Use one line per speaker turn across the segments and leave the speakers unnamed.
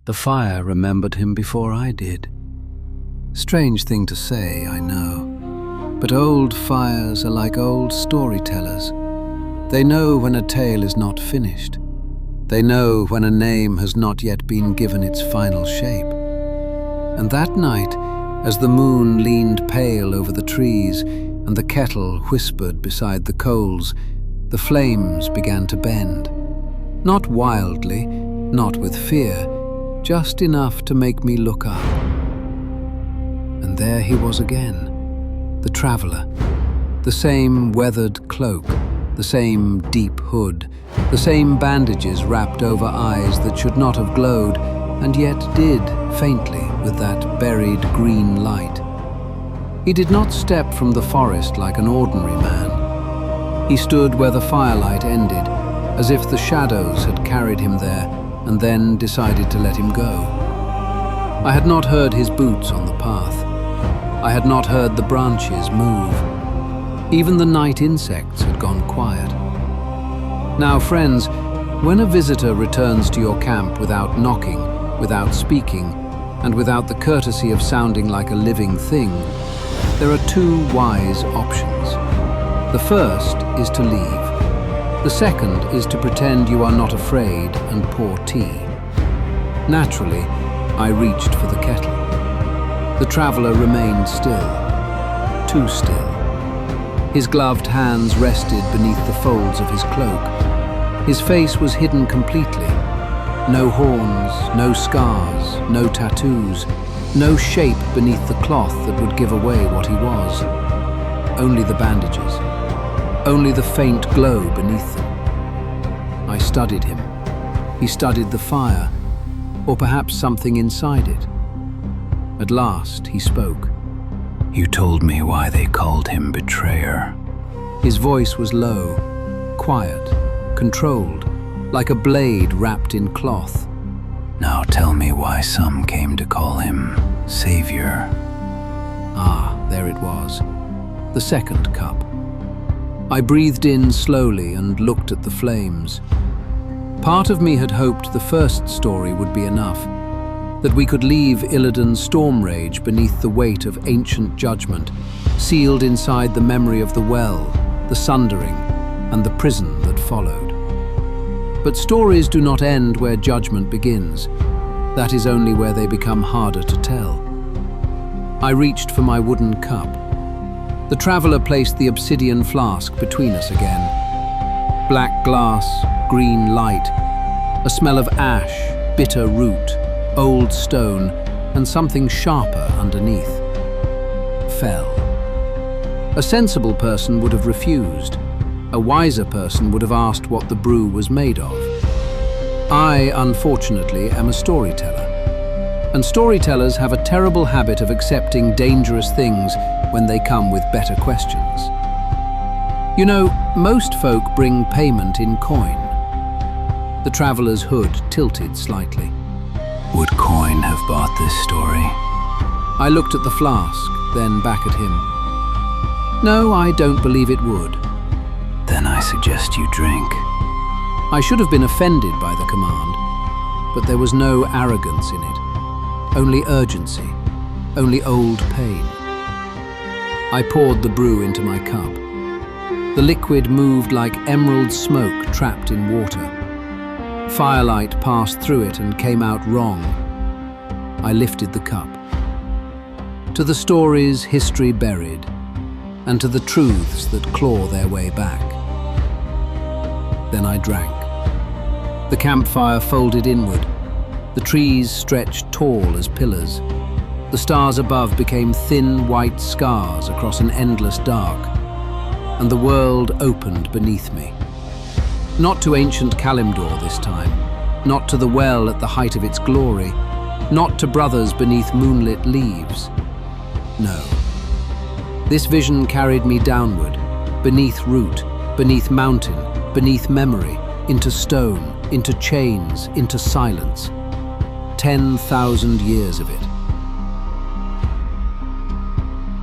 The fire remembered him before I did. Strange thing to say, I know, but old fires are like old storytellers. They know when a tale is not finished. They know when a name has not yet been given its final shape. And that night, as the moon leaned pale over the trees and the kettle whispered beside the coals, the flames began to bend. Not wildly, not with fear, just enough to make me look up. And there he was again, the traveler, the same weathered cloak, the same deep hood, the same bandages wrapped over eyes that should not have glowed, and yet did faintly with that buried green light. He did not step from the forest like an ordinary man. He stood where the firelight ended, as if the shadows had carried him there and then decided to let him go. I had not heard his boots on the path. I had not heard the branches move. Even the night insects had gone quiet. Now, friends, when a visitor returns to your camp without knocking, without speaking, and without the courtesy of sounding like a living thing, there are two wise options. The first is to leave. The second is to pretend you are not afraid and pour tea. Naturally, I reached for the kettle. The traveler remained still, too still. His gloved hands rested beneath the folds of his cloak. His face was hidden completely. No horns, no scars, no tattoos, no shape beneath the cloth that would give away what he was. Only the bandages. Only the faint glow beneath them. I studied him. He studied the fire, or perhaps something inside it. At last he spoke.
You told me why they called him Betrayer.
His voice was low, quiet, controlled, like a blade wrapped in cloth.
Now tell me why some came to call him Savior.
Ah, there it was. The second cup. I breathed in slowly and looked at the flames. Part of me had hoped the first story would be enough, that we could leave Illidan Stormrage beneath the weight of ancient judgment, sealed inside the memory of the well, the sundering, and the prison that followed. But stories do not end where judgment begins. That is only where they become harder to tell. I reached for my wooden cup. The traveler placed the obsidian flask between us again. Black glass, green light, a smell of ash, bitter root, old stone, and something sharper underneath. Fell. A sensible person would have refused. A wiser person would have asked what the brew was made of. I, unfortunately, am a storyteller. And storytellers have a terrible habit of accepting dangerous things when they come with better questions. You know, most folk bring payment in coin. The traveler's hood tilted slightly.
Would coin have bought this story?
I looked at the flask, then back at him. No, I don't believe it would.
Then I suggest you drink.
I should have been offended by the command, but there was no arrogance in it. Only urgency, only old pain. I poured the brew into my cup. The liquid moved like emerald smoke trapped in water. Firelight passed through it and came out wrong. I lifted the cup. To the stories history buried, and to the truths that claw their way back. Then I drank. The campfire folded inward. The trees stretched tall as pillars. The stars above became thin white scars across an endless dark, and the world opened beneath me. Not to ancient Kalimdor this time, not to the well at the height of its glory, not to brothers beneath moonlit leaves. No. This vision carried me downward, beneath root, beneath mountain, beneath memory, into stone, into chains, into silence. 10,000 years of it.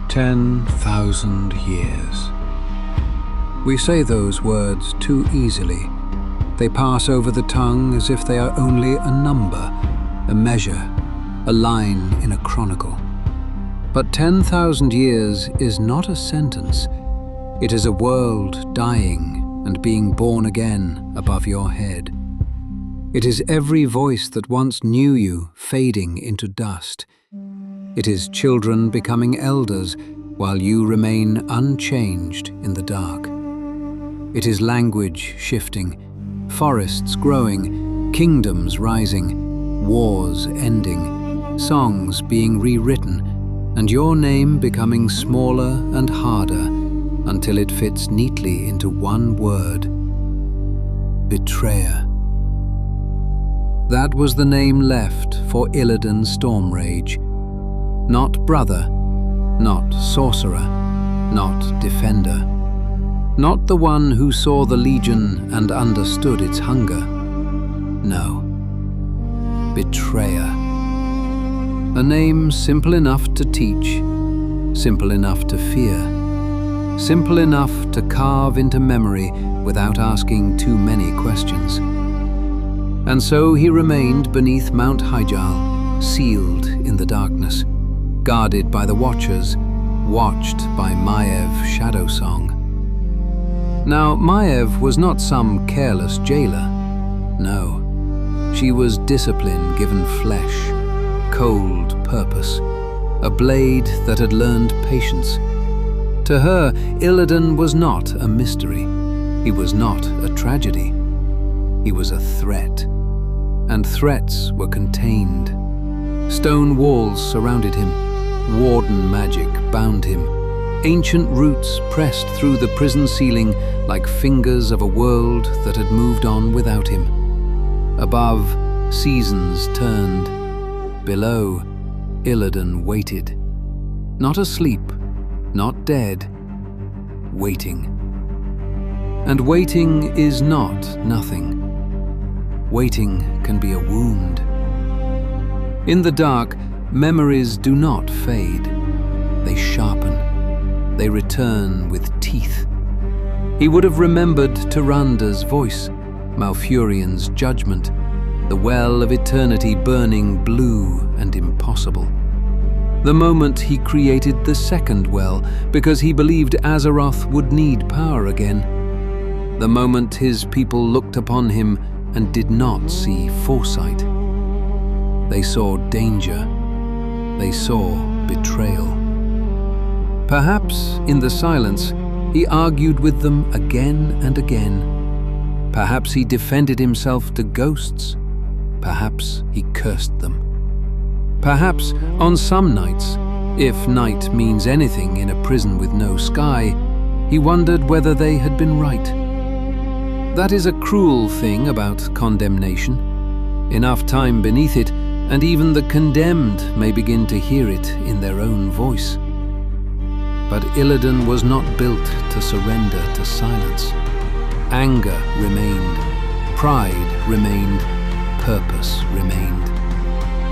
10,000 years. We say those words too easily. They pass over the tongue as if they are only a number, a measure, a line in a chronicle. But 10,000 years is not a sentence. It is a world dying and being born again above your head. It is every voice that once knew you fading into dust. It is children becoming elders while you remain unchanged in the dark. It is language shifting, forests growing, kingdoms rising, wars ending, songs being rewritten, and your name becoming smaller and harder until it fits neatly into one word: betrayer. That was the name left for Illidan Stormrage. Not brother, not sorcerer, not defender. Not the one who saw the Legion and understood its hunger. No. Betrayer. A name simple enough to teach, simple enough to fear, simple enough to carve into memory without asking too many questions. And so he remained beneath Mount Hyjal, sealed in the darkness, guarded by the Watchers, watched by Maiev Shadowsong. Now, Maiev was not some careless jailer. No. She was discipline given flesh, cold purpose, a blade that had learned patience. To her, Illidan was not a mystery. He was not a tragedy. He was a threat. And threats were contained. Stone walls surrounded him. Warden magic bound him. Ancient roots pressed through the prison ceiling like fingers of a world that had moved on without him. Above, seasons turned. Below, Illidan waited. Not asleep, not dead, waiting. And waiting is not nothing. Waiting can be a wound. In the dark, memories do not fade. They sharpen. They return with teeth. He would have remembered Tyrande's voice, Malfurion's judgment, the well of eternity burning blue and impossible. The moment he created the second well because he believed Azeroth would need power again. The moment his people looked upon him and did not see foresight. They saw danger. They saw betrayal. Perhaps in the silence, he argued with them again and again. Perhaps he defended himself to ghosts. Perhaps he cursed them. Perhaps on some nights, if night means anything in a prison with no sky, he wondered whether they had been right. That is a cruel thing about condemnation. Enough time beneath it, and even the condemned may begin to hear it in their own voice. But Illidan was not built to surrender to silence. Anger remained, pride remained, purpose remained.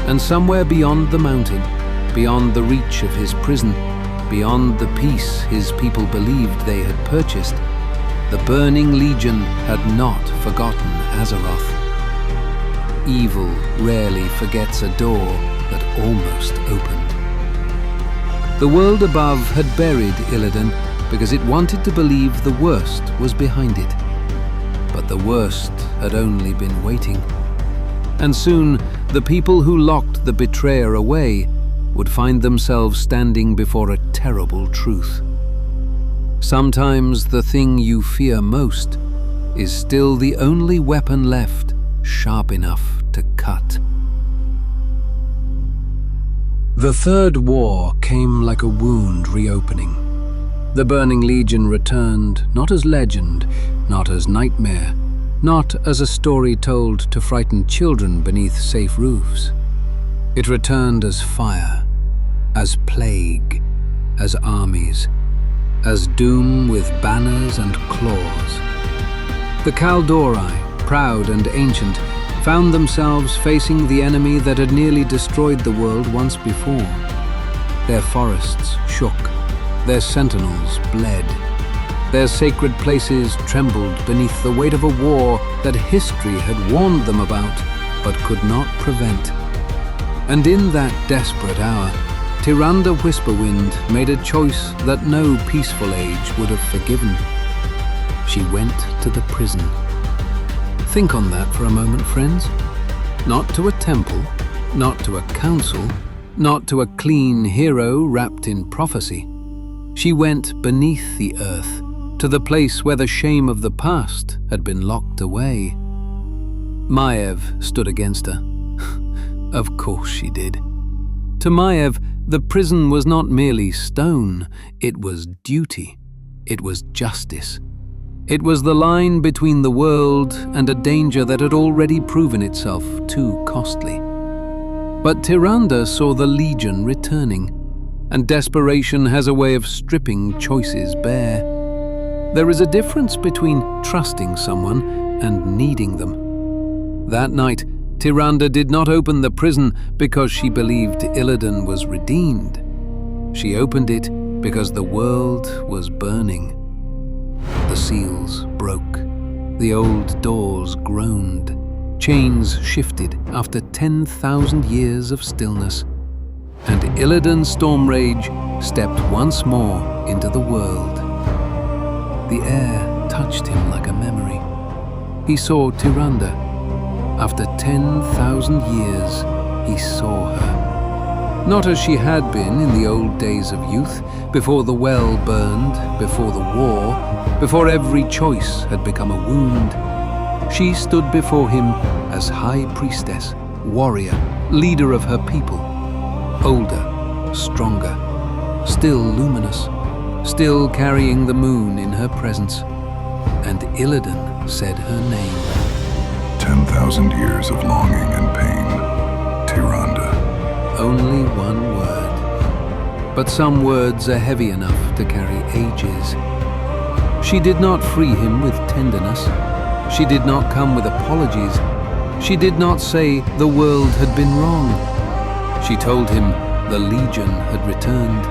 And somewhere beyond the mountain, beyond the reach of his prison, beyond the peace his people believed they had purchased, the burning legion had not forgotten Azeroth. Evil rarely forgets a door that almost opened. The world above had buried Illidan because it wanted to believe the worst was behind it. But the worst had only been waiting. And soon, the people who locked the betrayer away would find themselves standing before a terrible truth. Sometimes the thing you fear most is still the only weapon left sharp enough to cut. The Third War came like a wound reopening. The Burning Legion returned not as legend, not as nightmare, not as a story told to frighten children beneath safe roofs. It returned as fire, as plague, as armies, as doom with banners and claws. The Kaldori, proud and ancient, found themselves facing the enemy that had nearly destroyed the world once before. Their forests shook, their sentinels bled. Their sacred places trembled beneath the weight of a war that history had warned them about, but could not prevent. And in that desperate hour, Tyrande Whisperwind made a choice that no peaceful age would have forgiven. She went to the prison. Think on that for a moment, friends. Not to a temple, not to a council, not to a clean hero wrapped in prophecy. She went beneath the earth, to the place where the shame of the past had been locked away. Maiev stood against her. Of course she did. To Maiev, the prison was not merely stone, it was duty. It was justice. It was the line between the world and a danger that had already proven itself too costly. But Tyrande saw the Legion returning, and desperation has a way of stripping choices bare. There is a difference between trusting someone and needing them. That night, Tyrande did not open the prison because she believed Illidan was redeemed. She opened it because the world was burning. The seals broke. The old doors groaned. Chains shifted after 10,000 years of stillness. And Illidan Stormrage stepped once more into the world. The air touched him like a memory. He saw Tyrande. After 10,000 years, he saw her. Not as she had been in the old days of youth, before the well burned, before the war, before every choice had become a wound. She stood before him as high priestess, warrior, leader of her people. Older, stronger, still luminous, still carrying the moon in her presence. And Illidan said her name.
10,000 years of longing and pain, Tyrande.
Only one word. But some words are heavy enough to carry ages. She did not free him with tenderness. She did not come with apologies. She did not say the world had been wrong. She told him the Legion had returned.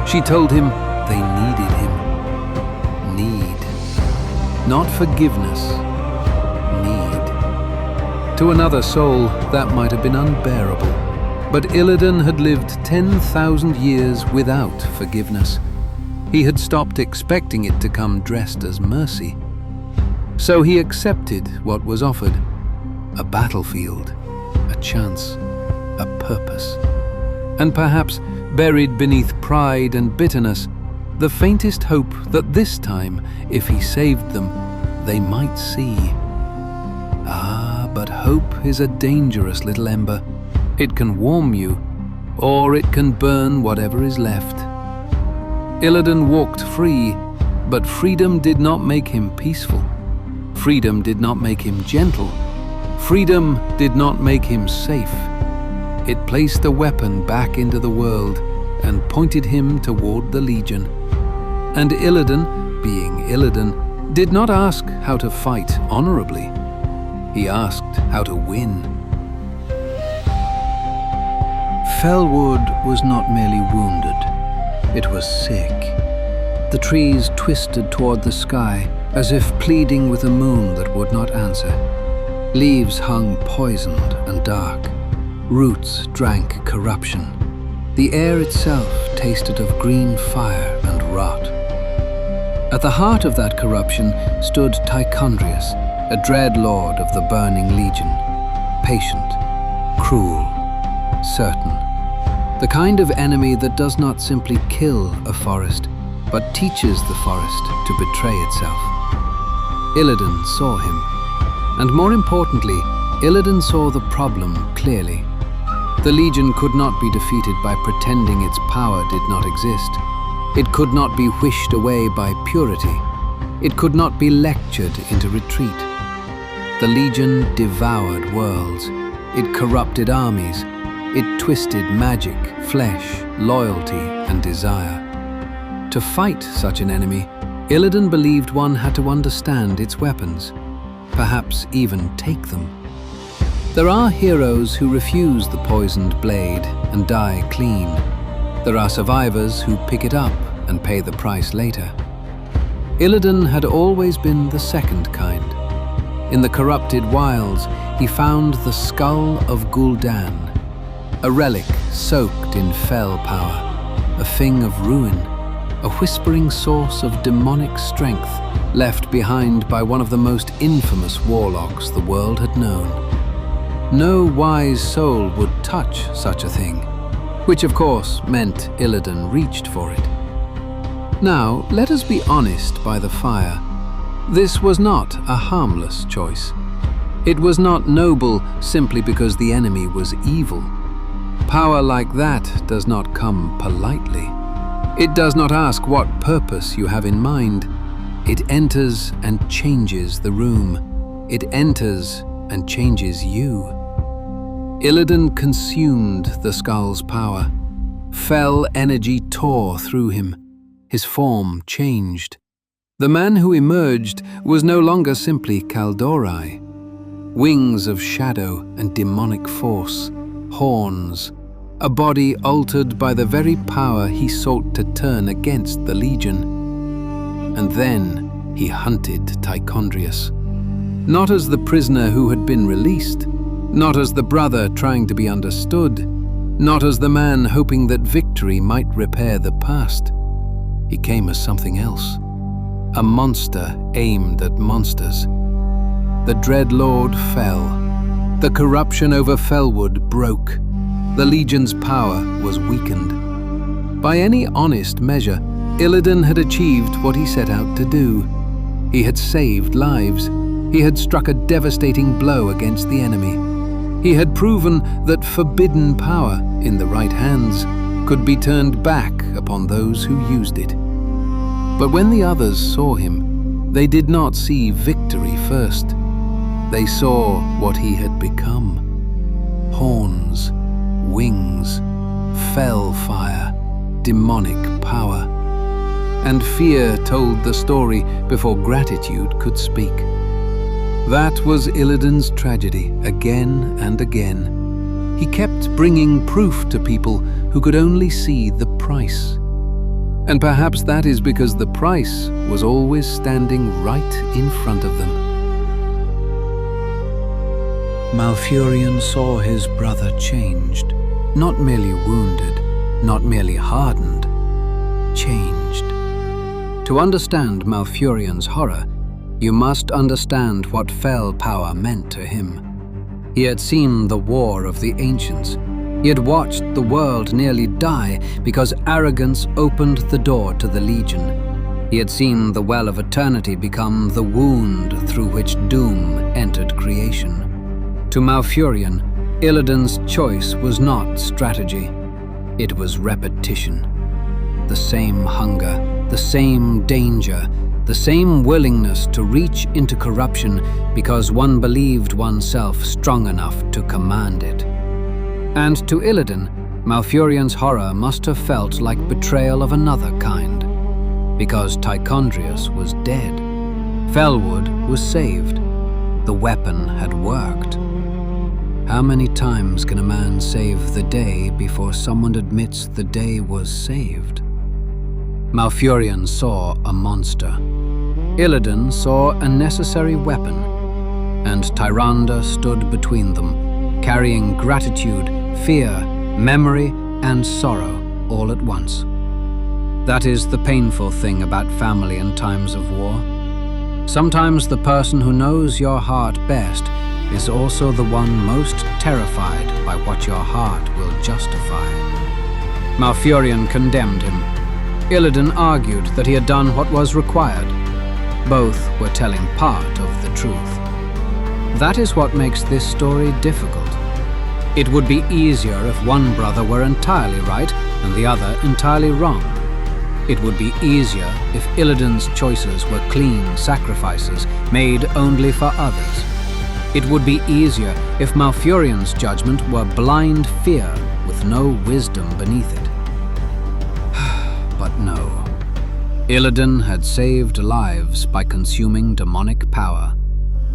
She told him they needed him. Need. Not forgiveness. Need. To another soul, that might have been unbearable. But Illidan had lived 10,000 years without forgiveness. He had stopped expecting it to come dressed as mercy. So he accepted what was offered. A battlefield, a chance, a purpose. And perhaps, buried beneath pride and bitterness, the faintest hope that this time, if he saved them, they might see. Ah, but hope is a dangerous little ember. It can warm you, or it can burn whatever is left. Illidan walked free, but freedom did not make him peaceful. Freedom did not make him gentle. Freedom did not make him safe. It placed the weapon back into the world and pointed him toward the Legion. And Illidan, being Illidan, did not ask how to fight honorably. He asked how to win.
Felwood was not merely wounded, it was sick. The trees twisted toward the sky, as if pleading with a moon that would not answer. Leaves hung poisoned and dark. Roots drank corruption. The air itself tasted of green fire and rot. At the heart of that corruption stood Tychondrius, a dread lord of the Burning Legion. Patient, cruel, certain. The kind of enemy that does not simply kill a forest, but teaches the forest to betray itself. Illidan saw him. And more importantly, Illidan saw the problem clearly. The Legion could not be defeated by pretending its power did not exist. It could not be wished away by purity. It could not be lectured into retreat. The Legion devoured worlds. It corrupted armies. It twisted magic, flesh, loyalty, and desire. To fight such an enemy, Illidan believed one had to understand its weapons, perhaps even take them. There are heroes who refuse the poisoned blade and die clean. There are survivors who pick it up and pay the price later. Illidan had always been the second kind. In the corrupted wilds, he found the Skull of Gul'dan.
a relic soaked in fell power, a thing of ruin, a whispering source of demonic strength left behind by one of the most infamous warlocks the world had known. No wise soul would touch such a thing, which of course meant Illidan reached for it. Now, let us be honest by the fire. This was not a harmless choice. It was not noble simply because the enemy was evil. Power like that does not come politely. It does not ask what purpose you have in mind. It enters and changes the room. It enters and changes you. Illidan consumed the skull's power. Fell energy tore through him. His form changed. The man who emerged was no longer simply Kaldorei. Wings of shadow and demonic force, horns, a body altered by the very power he sought to turn against the Legion. And then he hunted Tychondrius. Not as the prisoner who had been released, not as the brother trying to be understood, not as the man hoping that victory might repair the past. He came as something else, a monster aimed at monsters. The Dread Lord fell. The corruption over Felwood broke. The Legion's power was weakened. By any honest measure, Illidan had achieved what he set out to do. He had saved lives. He had struck a devastating blow against the enemy. He had proven that forbidden power, in the right hands, could be turned back upon those who used it. But when the others saw him, they did not see victory first. They saw what he had become. Horns, wings, fell fire, demonic power. And fear told the story before gratitude could speak. That was Illidan's tragedy, again and again. He kept bringing proof to people who could only see the price. And perhaps that is because the price was always standing right in front of them.
Malfurion saw his brother changed, not merely wounded, not merely hardened, changed. To understand Malfurion's horror, you must understand what fell power meant to him. He had seen the war of the ancients. He had watched the world nearly die because arrogance opened the door to the Legion. He had seen the Well of Eternity become the wound through which doom entered creation. To Malfurion, Illidan's choice was not strategy. It was repetition. The same hunger, the same danger, the same willingness to reach into corruption because one believed oneself strong enough to command it. And to Illidan, Malfurion's horror must have felt like betrayal of another kind, because Tychondrius was dead. Felwood was saved. The weapon had worked. How many times can a man save the day before someone admits the day was saved? Malfurion saw a monster. Illidan saw a necessary weapon, and Tyrande stood between them, carrying gratitude, fear, memory, and sorrow all at once. That is the painful thing about family in times of war. Sometimes the person who knows your heart best is also the one most terrified by what your heart will justify. Malfurion condemned him. Illidan argued that he had done what was required. Both were telling part of the truth. That is what makes this story difficult. It would be easier if one brother were entirely right and the other entirely wrong. It would be easier if Illidan's choices were clean sacrifices made only for others. It would be easier if Malfurion's judgment were blind fear with no wisdom beneath it. But no. Illidan had saved lives by consuming demonic power.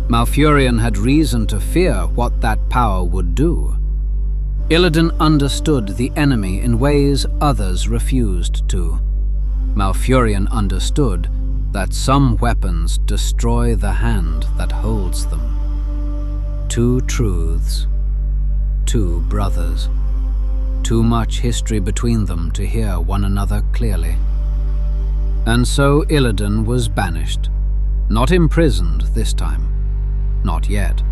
Malfurion had reason to fear what that power would do. Illidan understood the enemy in ways others refused to. Malfurion understood that some weapons destroy the hand that holds them. Two truths, two brothers. too much history between them to hear one another clearly. And so Illidan was banished. Not imprisoned this time. Not yet.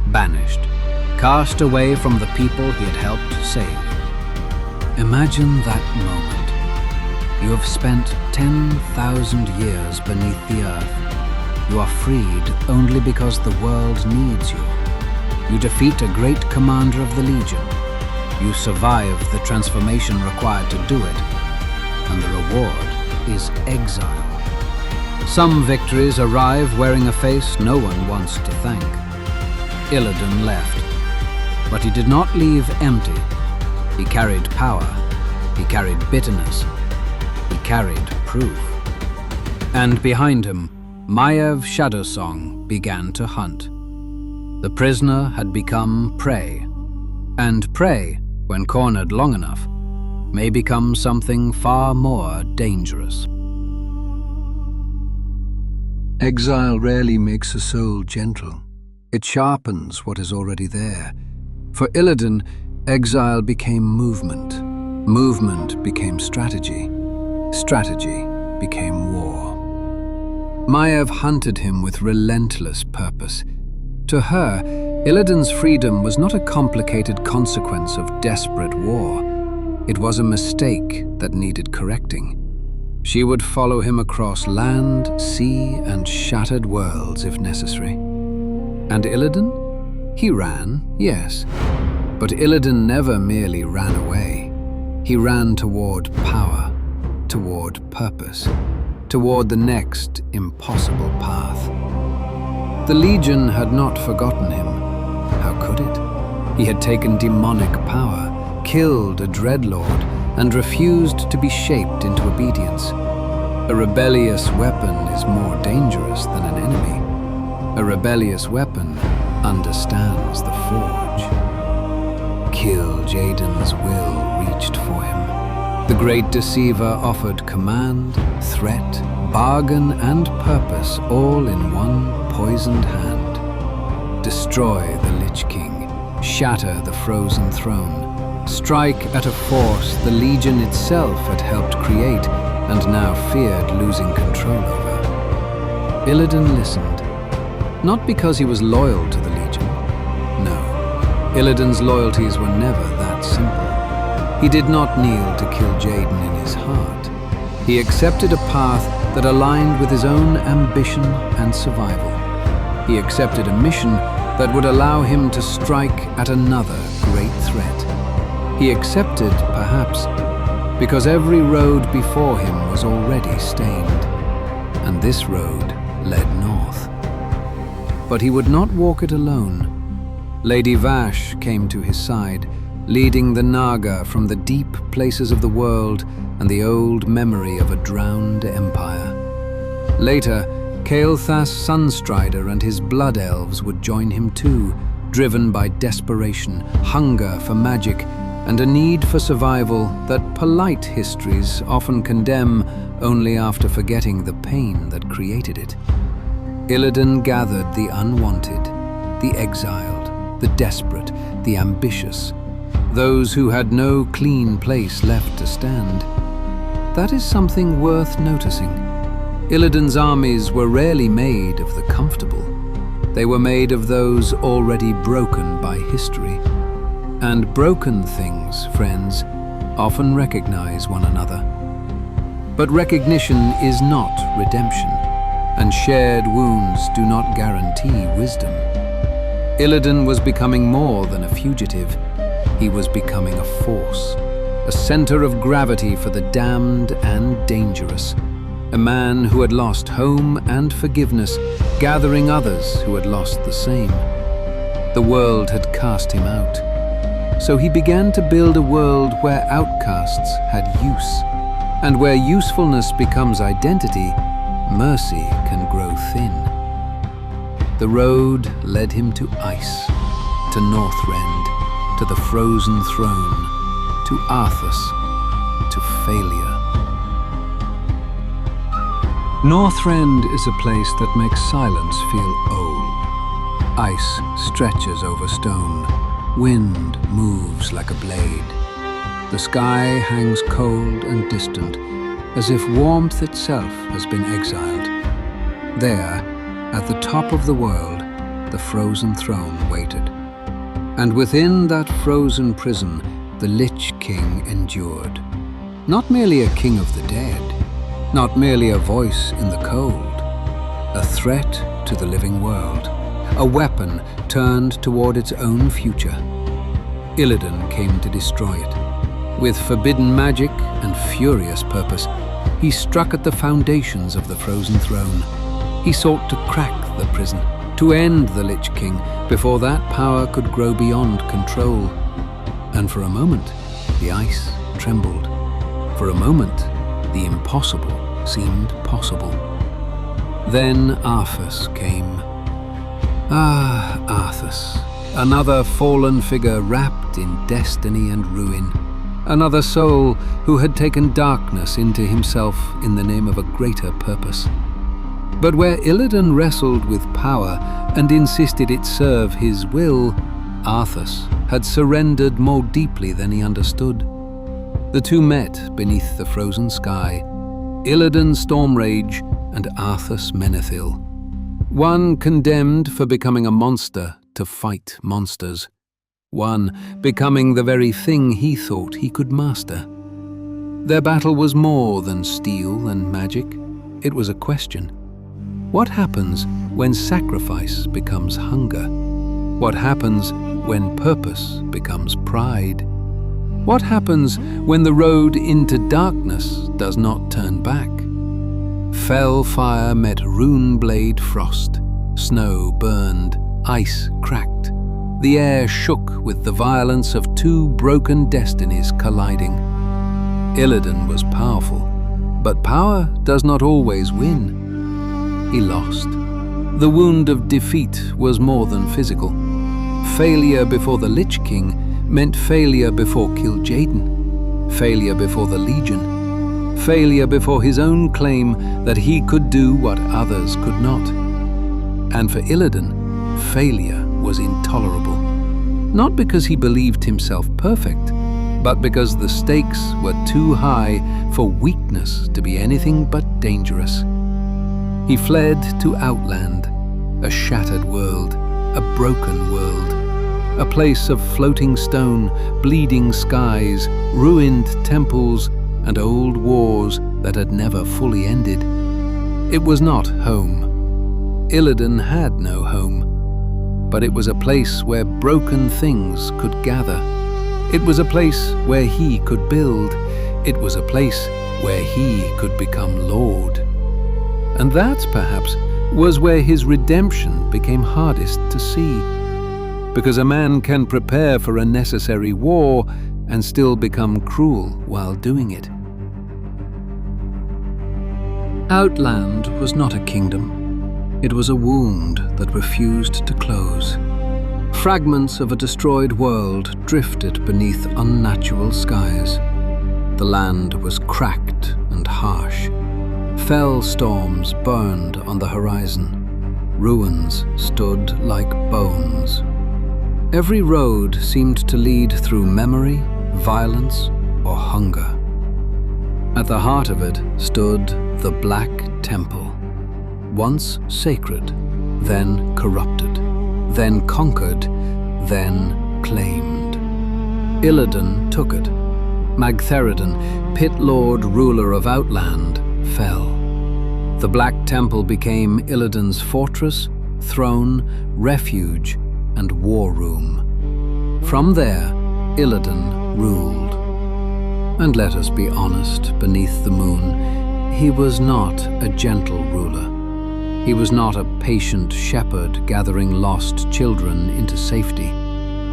Banished. Cast away from the people he had helped save. Imagine that moment. You have spent 10,000 years beneath the earth. You are freed only because the world needs you. You defeat a great commander of the Legion. You survive the transformation required to do it. And the reward is exile. Some victories arrive wearing a face no one wants to thank. Illidan left. But he did not leave empty. He carried power. He carried bitterness. He carried proof. And behind him, Maiev Shadowsong began to hunt. The prisoner had become prey. And prey, when cornered long enough, may become something far more dangerous.
Exile rarely makes a soul gentle. It sharpens what is already there. For Illidan, exile became movement. Movement became strategy. Strategy became war. Maiev hunted him with relentless purpose. To her, Illidan's freedom was not a complicated consequence of desperate war. It was a mistake that needed correcting. She would follow him across land, sea, and shattered worlds if necessary. And Illidan? He ran, yes. But Illidan never merely ran away. He ran toward power, toward purpose, toward the next impossible path. The Legion had not forgotten him. How could it? He had taken demonic power, killed a dreadlord, and refused to be shaped into obedience. A rebellious weapon is more dangerous than an enemy. A rebellious weapon understands the forge. Kill Jaden's will reached for him. The great deceiver offered command, threat, bargain, and purpose all in one poisoned hand. Destroy the Lich King, shatter the frozen throne, strike at a force the Legion itself had helped create and now feared losing control over. Illidan listened, not because he was loyal to the Legion. No, Illidan's loyalties were never that simple. He did not kneel to kill Jaden in his heart. He accepted a path that aligned with his own ambition and survival. He accepted a mission that would allow him to strike at another great threat. He accepted, perhaps, because every road before him was already stained, and this road led north. But he would not walk it alone. Lady Vash came to his side, leading the Naga from the deep places of the world and the old memory of a drowned empire. Later, Kael'thas Sunstrider and his blood elves would join him too, driven by desperation, hunger for magic, and a need for survival that polite histories often condemn only after forgetting the pain that created it. Illidan gathered the unwanted, the exiled, the desperate, the ambitious, those who had no clean place left to stand. That is something worth noticing. Illidan's armies were rarely made of the comfortable. They were made of those already broken by history. And broken things, friends, often recognize one another. But recognition is not redemption, and shared wounds do not guarantee wisdom. Illidan was becoming more than a fugitive. He was becoming a force, a center of gravity for the damned and dangerous. A man who had lost home and forgiveness, gathering others who had lost the same. The world had cast him out. So he began to build a world where outcasts had use, and where usefulness becomes identity, mercy can grow thin. The road led him to ice, to Northrend, to the frozen throne, to Arthas, to failure. Northrend is a place that makes silence feel old. Ice stretches over stone. Wind moves like a blade.
The sky hangs cold and distant, as if warmth itself has been exiled. There, at the top of the world, the frozen throne waited. And within that frozen prison, the Lich King endured. Not merely a king of the dead, not merely a voice in the cold, a threat to the living world, a weapon turned toward its own future. Illidan came to destroy it. With forbidden magic and furious purpose, he struck at the foundations of the frozen throne. He sought to crack the prison, to end the Lich King before that power could grow beyond control. And for a moment, the ice trembled. For a moment, the impossible seemed possible. Then Arthas came. Ah, Arthas, another fallen figure wrapped in destiny and ruin. Another soul who had taken darkness into himself in the name of a greater purpose. But where Illidan wrestled with power and insisted it serve his will, Arthas had surrendered more deeply than he understood. The two met beneath the frozen sky, Illidan Stormrage and Arthas Menethil. One condemned for becoming a monster to fight monsters. One becoming the very thing he thought he could master. Their battle was more than steel and magic. It was a question. What happens when sacrifice becomes hunger? What happens when purpose becomes pride? What happens when the road into darkness does not turn back? Fell fire met rune blade frost. Snow burned, ice cracked. The air shook with the violence of two broken destinies colliding. Illidan was powerful, but power does not always win. He lost. The wound of defeat was more than physical. Failure before the Lich King meant failure before Kil'jaeden, failure before the Legion, failure before his own claim that he could do what others could not. And for Illidan, failure was intolerable. Not because he believed himself perfect, but because the stakes were too high for weakness to be anything but dangerous. He fled to Outland, a shattered world, a broken world, a place of floating stone, bleeding skies, ruined temples, and old wars that had never fully ended. It was not home. Illidan had no home. But it was a place where broken things could gather. It was a place where he could build. It was a place where he could become Lord. And that, perhaps, was where his redemption became hardest to see. Because a man can prepare for a necessary war and still become cruel while doing it. Outland was not a kingdom. It was a wound that refused to close. Fragments of a destroyed world drifted beneath unnatural skies. The land was cracked and harsh. Fell storms burned on the horizon. Ruins stood like bones. Every road seemed to lead through memory, violence, or hunger. At the heart of it stood the Black Temple. Once sacred, then corrupted, then conquered, then claimed. Illidan took it. Magtheridon, pit lord ruler of Outland, fell. The Black Temple became Illidan's fortress, throne, refuge, and war room. From there, Illidan ruled. And let us be honest, beneath the moon, he was not a gentle ruler. He was not a patient shepherd gathering lost children into safety.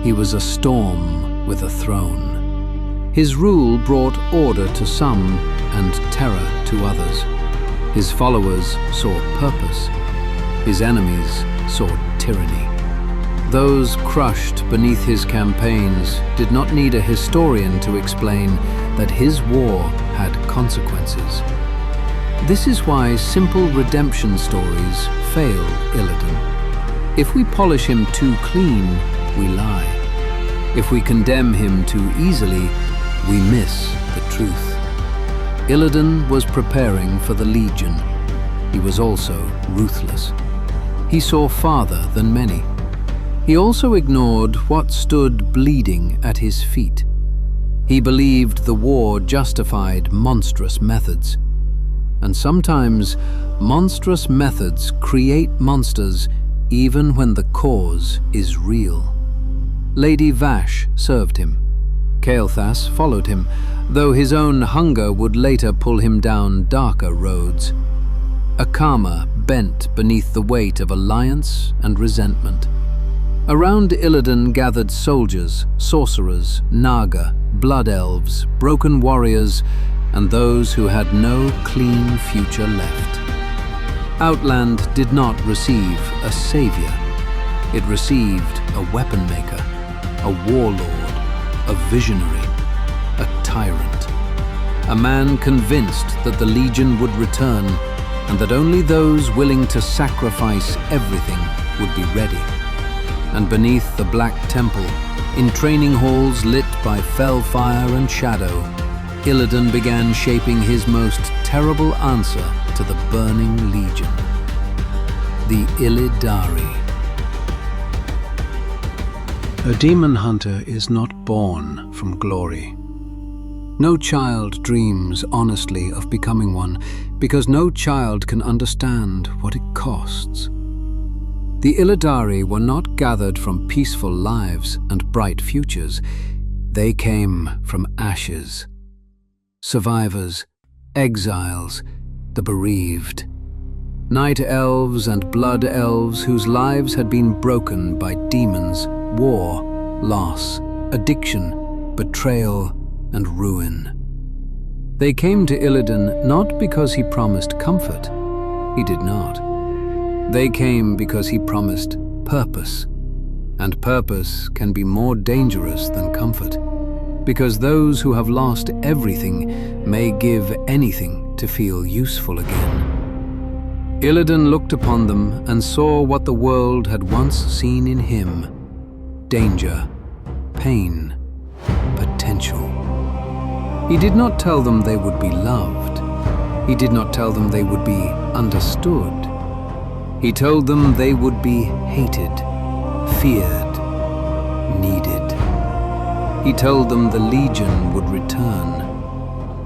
He was a storm with a throne. His rule brought order to some and terror to others. His followers sought purpose. His enemies sought tyranny. Those crushed beneath his campaigns did not need a historian to explain that his war had consequences. This is why simple redemption stories fail Illidan. If we polish him too clean, we lie. If we condemn him too easily, we miss the truth. Illidan was preparing for the Legion. He was also ruthless. He saw farther than many. He also ignored what stood bleeding at his feet. He believed the war justified monstrous methods. And sometimes, monstrous methods create monsters even when the cause is real. Lady Vash served him. Kael'thas followed him, though his own hunger would later pull him down darker roads. Akama bent beneath the weight of alliance and resentment. Around Illidan gathered soldiers, sorcerers, naga, blood elves, broken warriors, and those who had no clean future left. Outland did not receive a savior. It received a weapon maker, a warlord, a visionary, a tyrant. A man convinced that the Legion would return and that only those willing to sacrifice everything would be ready. And beneath the Black Temple, in training halls lit by fell fire and shadow, Illidan began shaping his most terrible answer to the burning Legion. The Illidari.
A demon hunter is not born from glory. No child dreams honestly of becoming one, because no child can understand what it costs. The Illidari were not gathered from peaceful lives and bright futures. They came from ashes. Survivors, exiles, the bereaved. Night elves and blood elves whose lives had been broken by demons, war, loss, addiction, betrayal, and ruin. They came to Illidan not because he promised comfort. He did not. They came because he promised purpose. And purpose can be more dangerous than comfort, because those who have lost everything may give anything to feel useful again. Illidan looked upon them and saw what the world had once seen in him: danger, pain, potential. He did not tell them they would be loved. He did not tell them they would be understood. He told them they would be hated, feared, needed. He told them the Legion would return.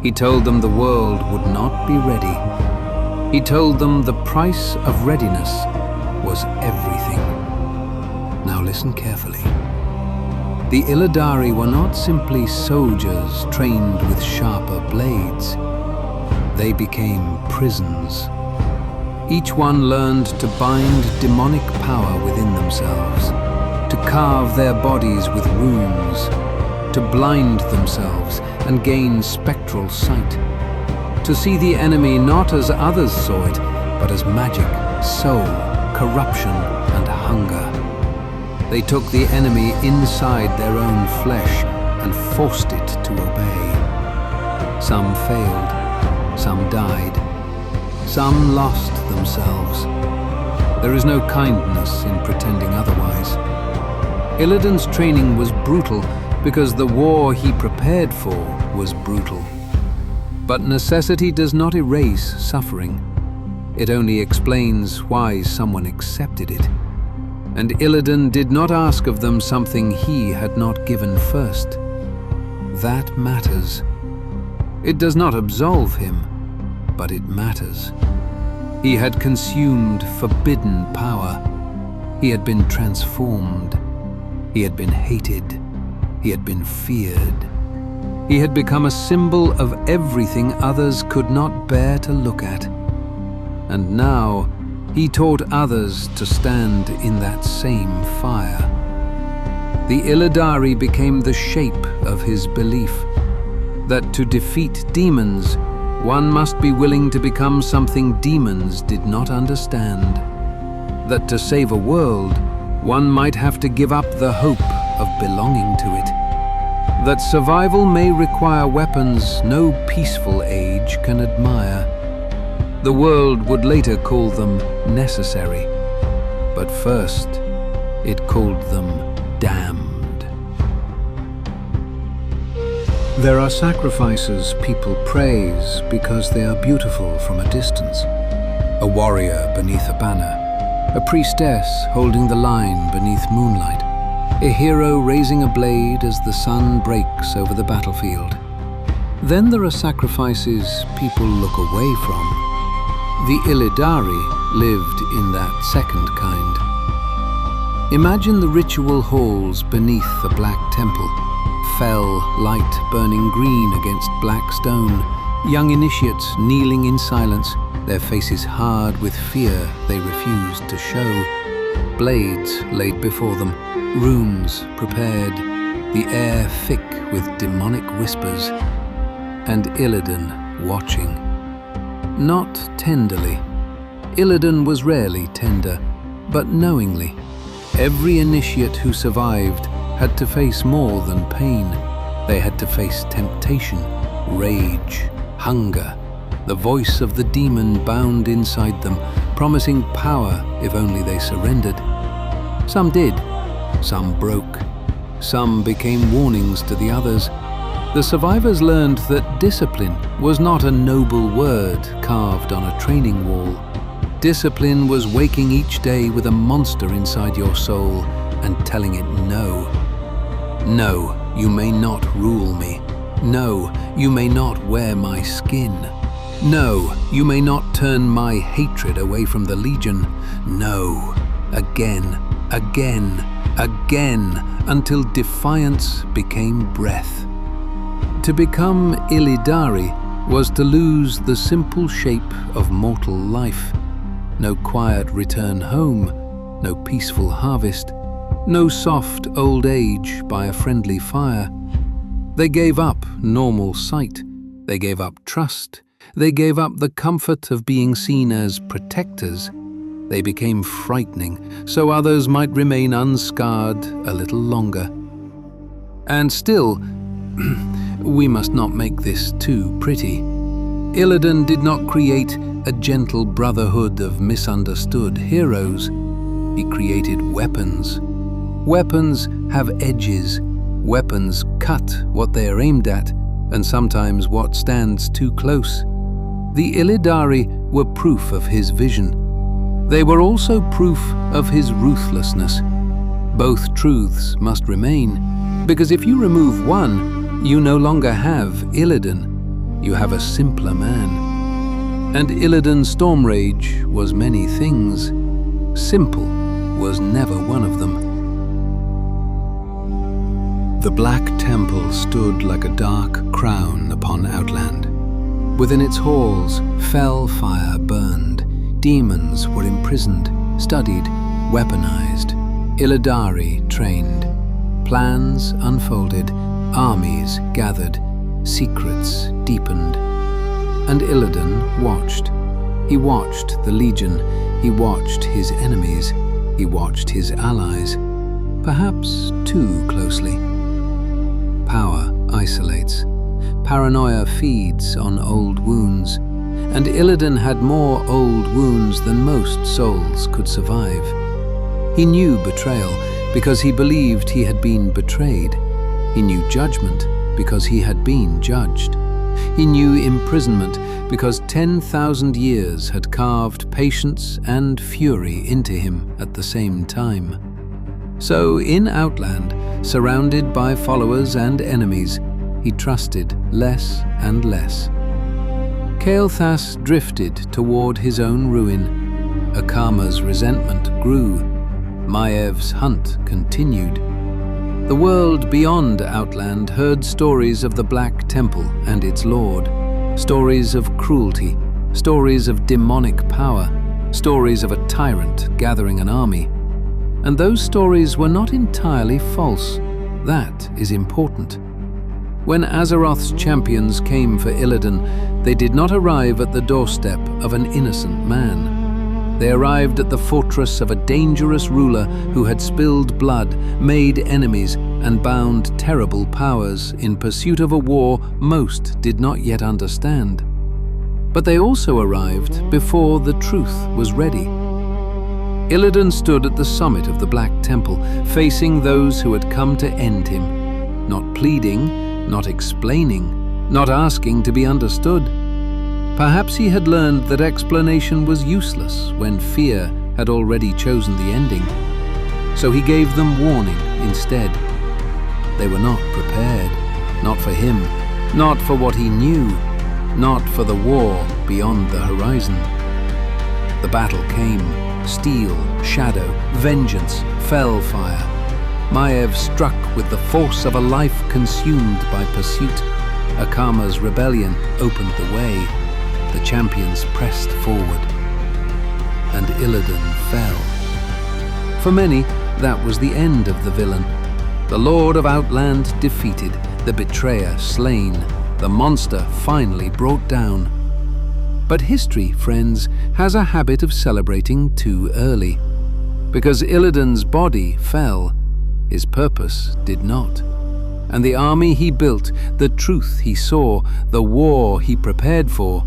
He told them the world would not be ready. He told them the price of readiness was everything. Now listen carefully. The Illidari were not simply soldiers trained with sharper blades. They became prisons. Each one learned to bind demonic power within themselves, to carve their bodies with runes, to blind themselves and gain spectral sight, to see the enemy not as others saw it, but as magic, soul, corruption, and hunger. They took the enemy inside their own flesh and forced it to obey. Some failed, some died, some lost themselves. There is no kindness in pretending otherwise. Illidan's training was brutal because the war he prepared for was brutal. But necessity does not erase suffering. It only explains why someone accepted it. And Illidan did not ask of them something he had not given first. That matters. It does not absolve him, but it matters. He had consumed forbidden power. He had been transformed. He had been hated. He had been feared. He had become a symbol of everything others could not bear to look at. And now, he taught others to stand in that same fire. The Illidari became the shape of his belief, that to defeat demons, one must be willing to become something demons did not understand. That to save a world, one might have to give up the hope of belonging to it. That survival may require weapons no peaceful age can admire. The world would later call them necessary, but first it called them damned.
There are sacrifices people praise because they are beautiful from a distance. A warrior beneath a banner, a priestess holding the line beneath moonlight, a hero raising a blade as the sun breaks over the battlefield. Then there are sacrifices people look away from. The Illidari lived in that second kind. Imagine the ritual halls beneath the Black Temple, fell light burning green against black stone, young initiates kneeling in silence, their faces hard with fear they refused to show. Blades laid before them, runes prepared, the air thick with demonic whispers, and Illidan watching. Not tenderly. Illidan was rarely tender, but knowingly. Every initiate who survived had to face more than pain. They had to face temptation, rage, hunger, the voice of the demon bound inside them, promising power if only they surrendered. Some did, some broke, some became warnings to the others. The survivors learned that discipline was not a noble word carved on a training wall. Discipline was waking each day with a monster inside your soul and telling it no. No, you may not rule me. No, you may not wear my skin. No, you may not turn my hatred away from the Legion. No, again, again, again, until defiance became breath. To become Illidari was to lose the simple shape of mortal life. No quiet return home, no peaceful harvest, no soft old age by a friendly fire. They gave up normal sight, they gave up trust, they gave up the comfort of being seen as protectors. They became frightening, so others might remain unscarred a little longer. And still, we must not make this too pretty. Illidan did not create a gentle brotherhood of misunderstood heroes. He created weapons. Weapons have edges. Weapons cut what they are aimed at, and sometimes what stands too close. The Illidari were proof of his vision. They were also proof of his ruthlessness. Both truths must remain, because if you remove one, you no longer have Illidan. You have a simpler man. And Illidan Stormrage was many things. Simple was never one of them. The Black Temple stood like a dark crown upon Outland. Within its halls, fell fire burned. Demons were imprisoned, studied, weaponized. Illidari trained. Plans unfolded. Armies gathered. Secrets deepened. And Illidan watched. He watched the Legion. He watched his enemies. He watched his allies. Perhaps too closely. Power isolates. Paranoia feeds on old wounds. And Illidan had more old wounds than most souls could survive. He knew betrayal because he believed he had been betrayed. He knew judgment because he had been judged. He knew imprisonment because 10,000 years had carved patience and fury into him at the same time. So in Outland, surrounded by followers and enemies, he trusted less and less. Kael'thas drifted toward his own ruin. Akama's resentment grew. Maev's hunt continued. The world beyond Outland heard stories of the Black Temple and its lord, stories of cruelty, stories of demonic power, stories of a tyrant gathering an army. And those stories were not entirely false. That is important. When Azeroth's champions came for Illidan, they did not arrive at the doorstep of an innocent man. They arrived at the fortress of a dangerous ruler who had spilled blood, made enemies, and bound terrible powers in pursuit of a war most did not yet understand. But they also arrived before the truth was ready. Illidan stood at the summit of the Black Temple, facing those who had come to end him, not pleading,
not explaining, not asking to be understood. Perhaps he had learned that explanation was useless when fear had already chosen the ending. So he gave them warning instead. They were not prepared, not for him, not for what he knew, not for the war beyond the horizon. The battle came. Steel, shadow, vengeance, fellfire. Maiev struck with the force of a life consumed by pursuit. Akama's rebellion opened the way. The champions pressed forward. And Illidan fell. For many, that was the end of the villain. The Lord of Outland defeated, the betrayer slain, the monster finally brought down. But history, friends, has a habit of celebrating too early. Because Illidan's body fell, his purpose did not. And the army he built, the truth he saw, the war he prepared for,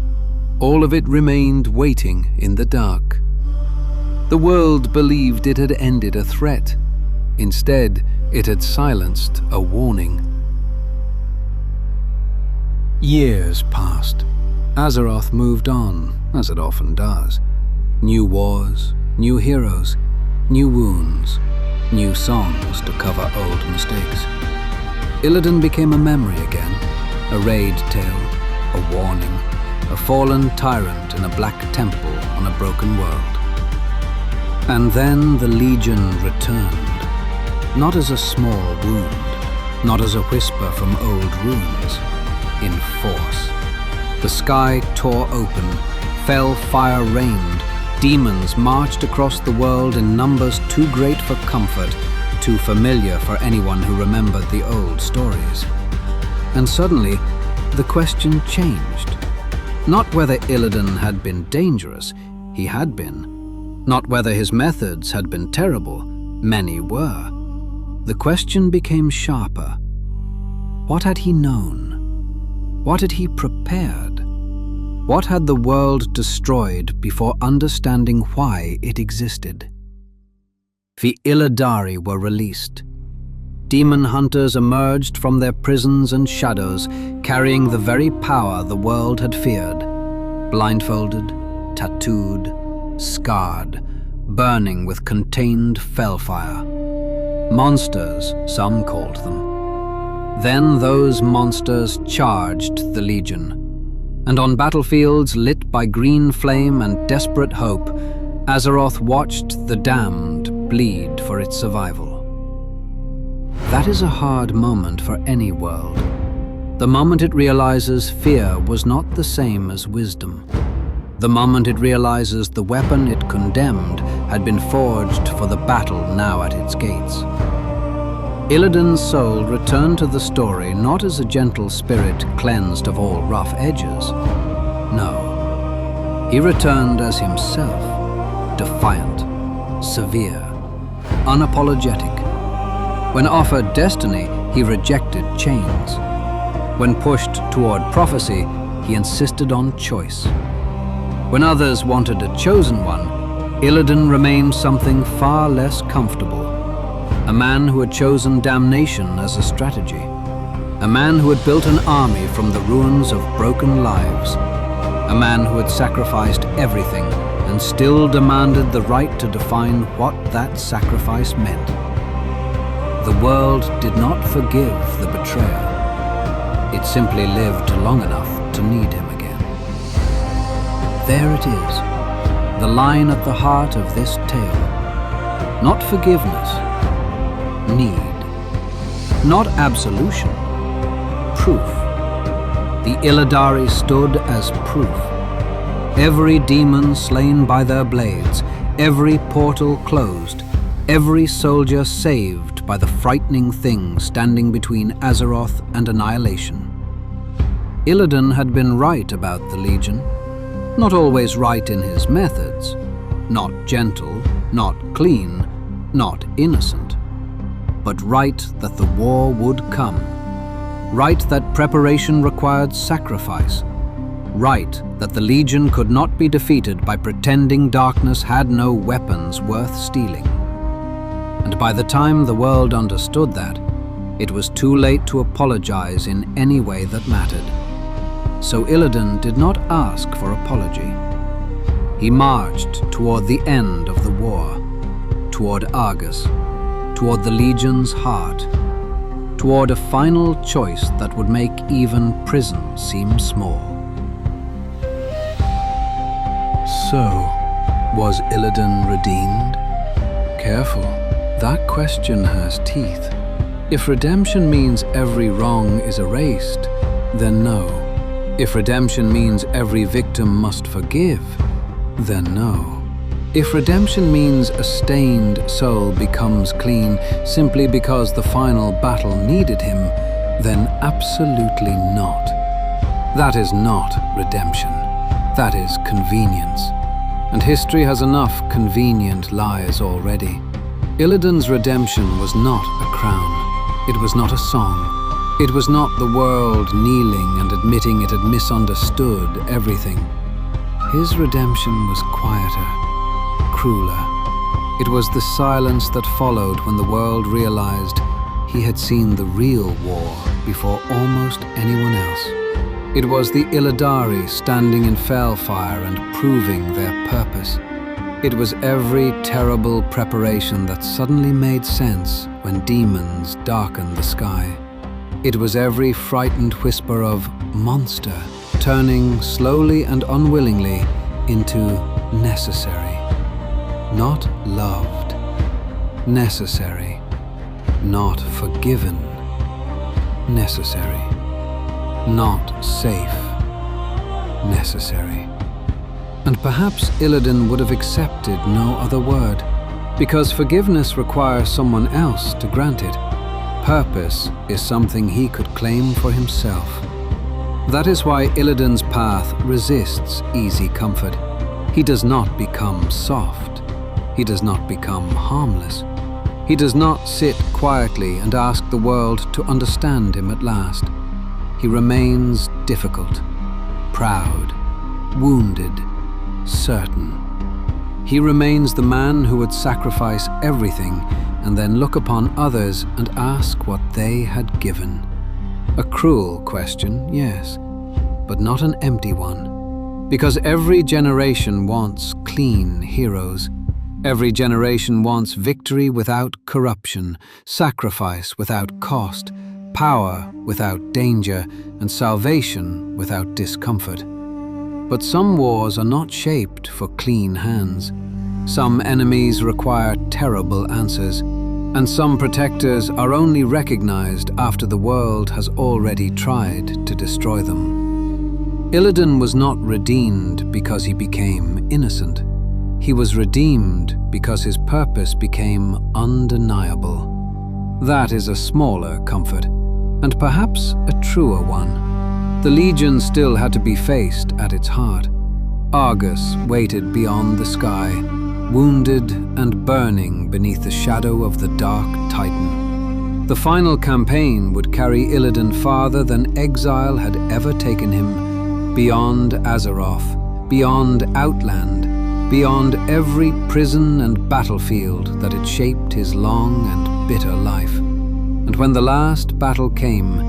all of it remained waiting in the dark. The world believed it had ended a threat. Instead, it had silenced a warning. Years passed. Azeroth moved on, as it often does. New wars, new heroes, new wounds, new songs to cover old mistakes. Illidan became a memory again, a raid tale, a warning, a fallen tyrant in a black temple on a broken world. And then the Legion returned, not as a small wound, not as a whisper from old ruins, in force. The sky tore open, fell fire rained, demons marched across the world in numbers too great for comfort, too familiar for anyone who remembered the old stories. And suddenly, the question changed. Not whether Illidan had been dangerous, he had been. Not whether his methods had been terrible, many were. The question became sharper. What had he known? What had he prepared? What had the world destroyed before understanding why it existed? The Illidari were released. Demon hunters emerged from their prisons and shadows, carrying the very power the world had feared. Blindfolded, tattooed, scarred, burning with contained fellfire. Monsters, some called them. Then those monsters charged the Legion, and on battlefields lit by green flame and desperate hope, Azeroth watched the damned bleed for its survival. That is a hard moment for any world. The moment it realizes fear was not the same as wisdom. The moment it realizes the weapon it condemned had been forged for the battle now at its gates. Illidan's soul returned to the story not as a gentle spirit cleansed of all rough edges. No, he returned as himself, defiant, severe, unapologetic. When offered destiny, he rejected chains. When pushed toward prophecy, he insisted on choice. When others wanted a chosen one, Illidan remained something far less comfortable. A man who had chosen damnation as a strategy. A man who had built an army from the ruins of broken lives. A man who had sacrificed everything and still demanded the right to define what that sacrifice meant. The world did not forgive the betrayer. It simply lived long enough to need him again. There it is, the line at the heart of this tale. Not forgiveness, need. Not absolution, proof. The Illidari stood as proof. Every demon slain by their blades, every portal closed, every soldier saved by the frightening thing standing between Azeroth and annihilation. Illidan had been right about the Legion, not always right in his methods, not gentle, not clean, not innocent, but right that the war would come, right that preparation required sacrifice, right that the Legion could not be defeated by pretending darkness had no weapons worth stealing. And by the time the world understood that,
It was too late to apologize in any way that mattered. So Illidan did not ask for apology. He marched toward the end of the war, toward Argus, toward the Legion's heart, toward a final choice that would make even prison seem small.
So, was Illidan redeemed? Careful, that question has teeth. If redemption means every wrong is erased, then no. If redemption means every victim must forgive, then no. If redemption means a stained soul becomes clean simply because the final battle needed him, then absolutely not. That is not redemption. That is convenience. And history has enough convenient lies already. Illidan's redemption was not a crown. It was not a song. It was not the world kneeling and admitting it had misunderstood everything. His redemption was quieter, crueler. It was the silence that followed when the world realized he had seen the real war before almost anyone else. It was the Illidari standing in Felfire and proving their purpose. It was every terrible preparation that suddenly made sense when demons darkened the sky. It was every frightened whisper of monster turning slowly and unwillingly into necessary. Not loved, necessary. Not forgiven, necessary. Not safe, necessary. And perhaps Illidan would have accepted no other word, because forgiveness requires someone else to grant it. Purpose is something he could claim for himself. That is why Illidan's path resists easy comfort. He does not become soft. He does not become harmless. He does not sit quietly and ask the world to understand him at last. He remains difficult, proud, wounded, certain. He remains the man who would sacrifice everything and then look upon others and ask what they had given. A cruel question, yes, but not an empty one. Because every generation wants clean heroes. Every generation wants victory without corruption, sacrifice without cost, power without danger, and salvation without discomfort. But some wars are not shaped for clean hands. Some enemies require terrible answers, and some protectors are only recognized after the world has already tried to destroy them. Illidan was not redeemed because he became innocent. He was redeemed because his purpose became undeniable. That is a smaller comfort, and perhaps a truer one. The Legion still had to be faced at its heart. Argus waited beyond the sky, wounded and burning beneath the shadow of the Dark Titan. The final campaign would carry Illidan farther than exile had ever taken him, beyond Azeroth, beyond Outland, beyond every prison and battlefield that had shaped his long and bitter life. And when the last battle came,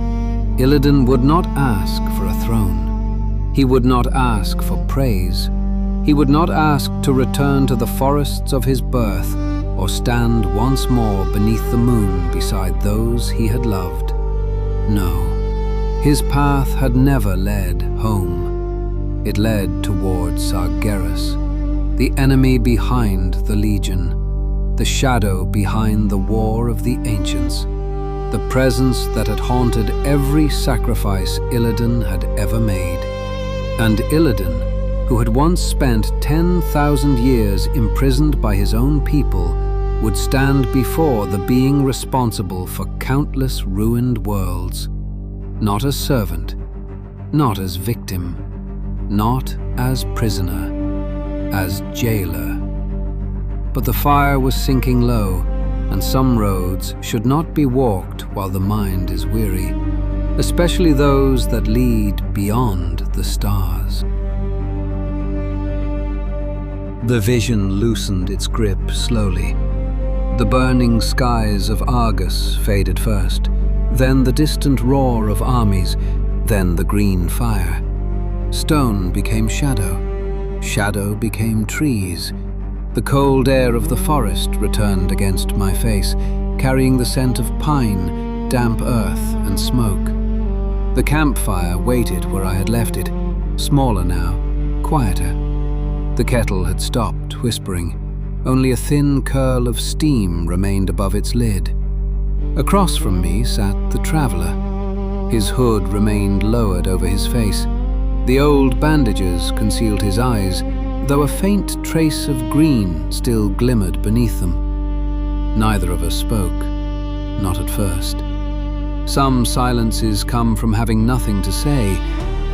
Illidan would not ask for a throne. He would not ask for praise. He would not ask to return to the forests of his birth or stand once more beneath the moon beside those he had loved. No, his path had never led home. It led towards Sargeras, the enemy behind the Legion, the shadow behind the war of the ancients, the presence that had haunted every sacrifice Illidan had ever made. And Illidan, who had once spent 10,000 years imprisoned by his own people, would stand before the being responsible for countless ruined worlds, not as servant, not as victim, not as prisoner, as jailer. But the fire was sinking low, and some roads should not be walked while the mind is weary, especially those that lead beyond the stars. The vision loosened its grip slowly. The burning skies of Argus faded first,
then the distant roar of armies, then the green fire. Stone became shadow. Shadow became trees. The cold air of the forest returned against my face, carrying the scent of pine, damp earth, and smoke. The campfire waited where I had left it, smaller now, quieter. The kettle had stopped whispering. Only a thin curl of steam remained above its lid. Across from me sat the traveler. His hood remained lowered over his face. The old bandages concealed his eyes, though a faint trace of green still glimmered beneath them. Neither of us spoke, not at first. Some silences come from having nothing to say.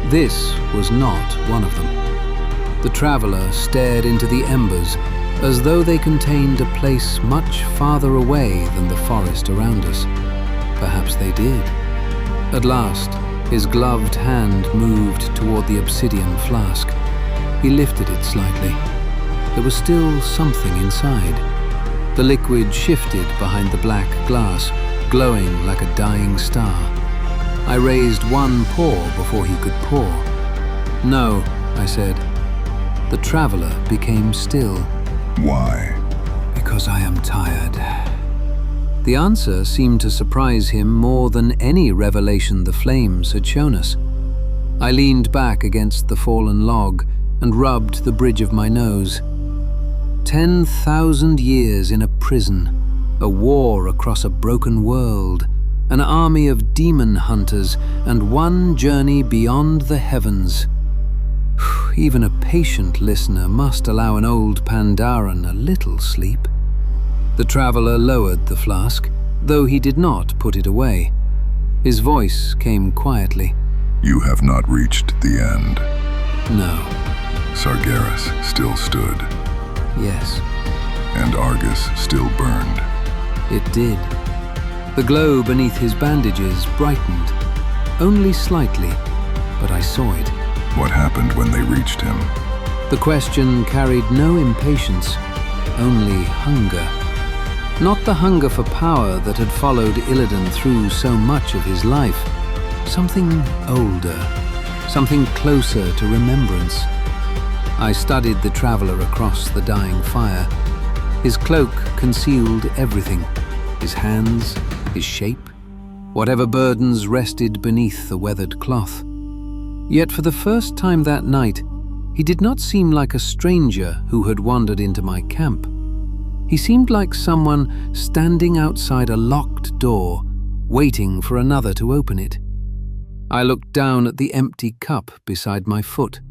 This was not one of them. The traveler stared into the embers, as though they contained a place much farther away than the forest around us. Perhaps they did. At last, his gloved hand moved toward the obsidian flask. He lifted it slightly. There was still something inside. The liquid shifted behind the black glass, glowing like a dying star. I raised one paw before he could pour. "No," I said. The traveler became still.
Why?
"Because I am tired." The answer seemed to surprise him more than any revelation the flames had shown us. I leaned back against the fallen log and rubbed the bridge of my nose. 10,000 years in a prison, a war across a broken world, an army of demon hunters, and one journey beyond the heavens. Even a patient listener must allow an old Pandaren a little sleep. The traveler lowered the flask, though he did not put it away. His voice came quietly.
You have not reached the end.
No.
Sargeras still stood,
Yes.
and Argus still burned.
It did. The glow beneath his bandages brightened, only slightly, but I saw it.
What happened when they reached him?
The question carried no impatience, only hunger. Not the hunger for power that had followed Illidan through so much of his life. Something older, something closer to remembrance. I studied the traveler across the dying fire. His cloak concealed everything. His hands, his shape, whatever burdens rested beneath the weathered cloth. Yet for the first time that night, he did not seem like a stranger who had wandered into my camp. He seemed like someone standing outside a locked door, waiting for another to open it. I looked down at the empty cup beside my foot.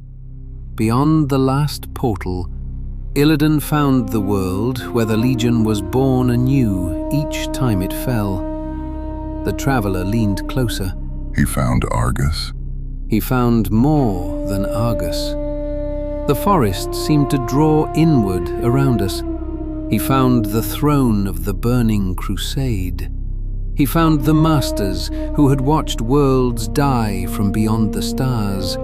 Beyond the last portal, Illidan found the world where the Legion was born anew each time it fell. The traveler leaned closer.
He found Argus.
He found more than Argus. The forest seemed to draw inward around us. He found the throne of the burning crusade. He found the masters who had watched worlds die from beyond the stars.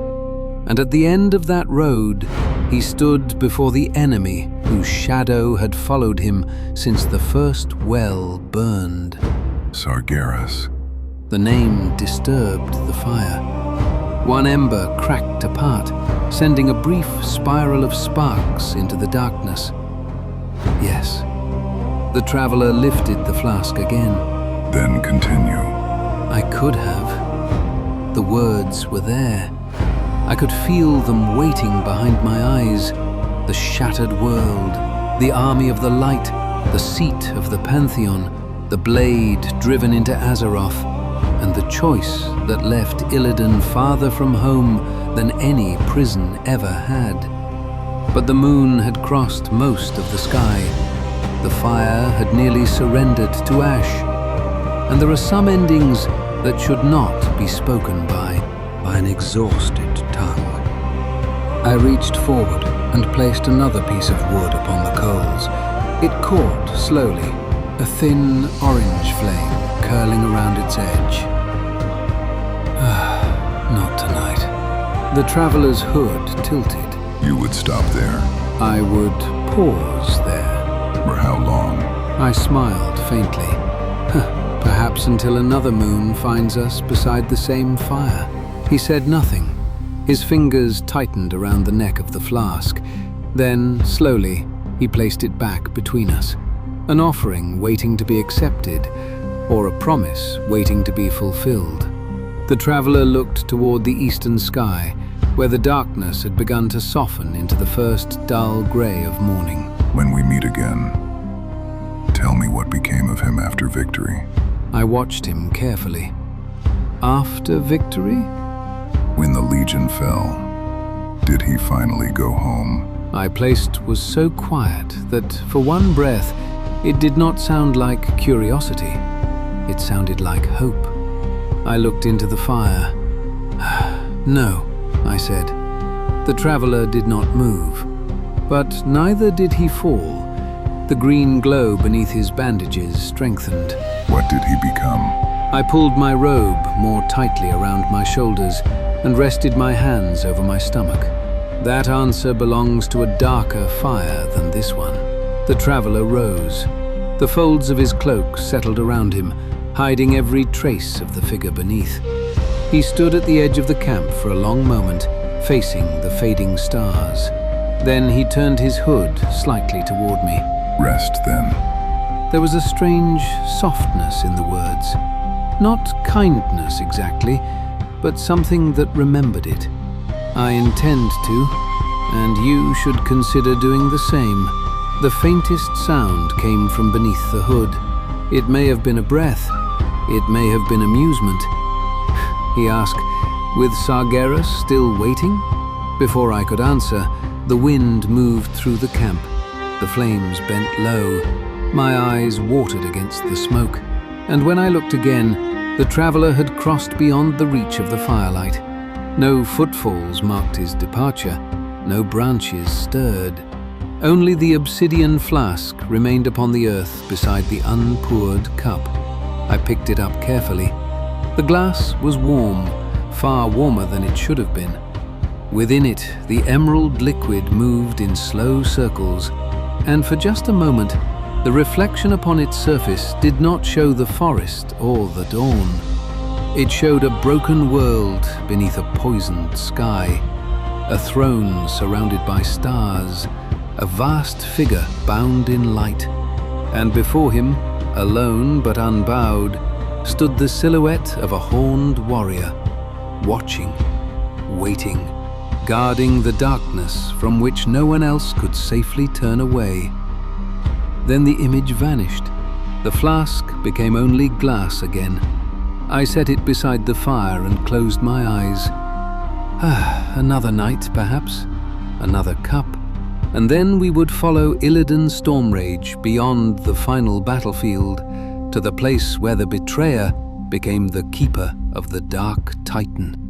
And at the end of that road, he stood before the enemy whose shadow had followed him since the first well burned.
Sargeras.
The name disturbed the fire. One ember cracked apart, sending a brief spiral of sparks into the darkness. Yes. The traveler lifted the flask again.
Then continue.
I could have. The words were there. I could feel them waiting behind my eyes. The shattered world, the army of the light, the seat of the Pantheon, the blade driven into Azeroth, and the choice that left Illidan farther from home than any prison ever had. But the moon had crossed most of the sky. The fire had nearly surrendered to ash. And there are some endings that should not be spoken by an exhausted tongue. I reached forward and placed another piece of wood upon the coals. It caught slowly, a thin orange flame curling around its edge. Not tonight. The traveler's hood tilted.
You would stop there.
I would pause there.
For how long?
I smiled faintly. Perhaps
Perhaps until another moon finds us beside the same fire. He said nothing. His fingers tightened around the neck of the flask. Then, slowly, he placed it back between us. An offering waiting to be accepted, or a promise waiting to be fulfilled. The traveler looked toward the eastern sky, where the darkness had begun to soften into the first dull gray of morning.
When we meet again, tell me what became of him after victory.
I watched him carefully. After victory?
When the Legion fell, did he finally go home?
My place was so quiet that, for one breath, it did not sound like curiosity. It sounded like hope. I looked into the fire. No, I said. The traveler did not move. But neither did he fall. The green glow beneath his bandages strengthened.
What did he become?
I pulled my robe more tightly around my shoulders and rested my hands over my stomach. That answer belongs to a darker fire than this one. The traveler rose. The folds of his cloak settled around him, hiding every trace of the figure beneath. He stood at the edge of the camp for a long moment, facing the fading stars. Then he turned his hood slightly toward me.
Rest, then.
There was a strange softness in the words. Not kindness exactly, but something that remembered it. I intend to, and you should consider doing the same. The faintest sound came from beneath the hood. It may have been a breath. It may have been amusement. He asked, with Sargeras still waiting? Before I could answer, the wind moved through the camp. The flames bent low. My eyes watered against the smoke. And when I looked again, the traveler had crossed beyond the reach of the firelight. No footfalls marked his departure. No branches stirred. Only the obsidian flask remained upon the earth beside the unpoured cup. I picked it up carefully. The glass was warm, far warmer than it should have been. Within it, the emerald liquid moved in slow circles, and for just a moment, the reflection upon its surface did not show the forest or the dawn. It showed a broken world beneath a poisoned sky, a throne surrounded by stars, a vast figure bound in light, and before him, alone but unbowed, stood the silhouette of a horned warrior, watching, waiting, guarding the darkness from which no one else could safely turn away. Then the image vanished. The flask became only glass again. I set it beside the fire and closed my eyes. Another night, perhaps, another cup, and then we would follow Illidan Stormrage beyond the final battlefield to the place where the betrayer became the keeper of the Dark Titan.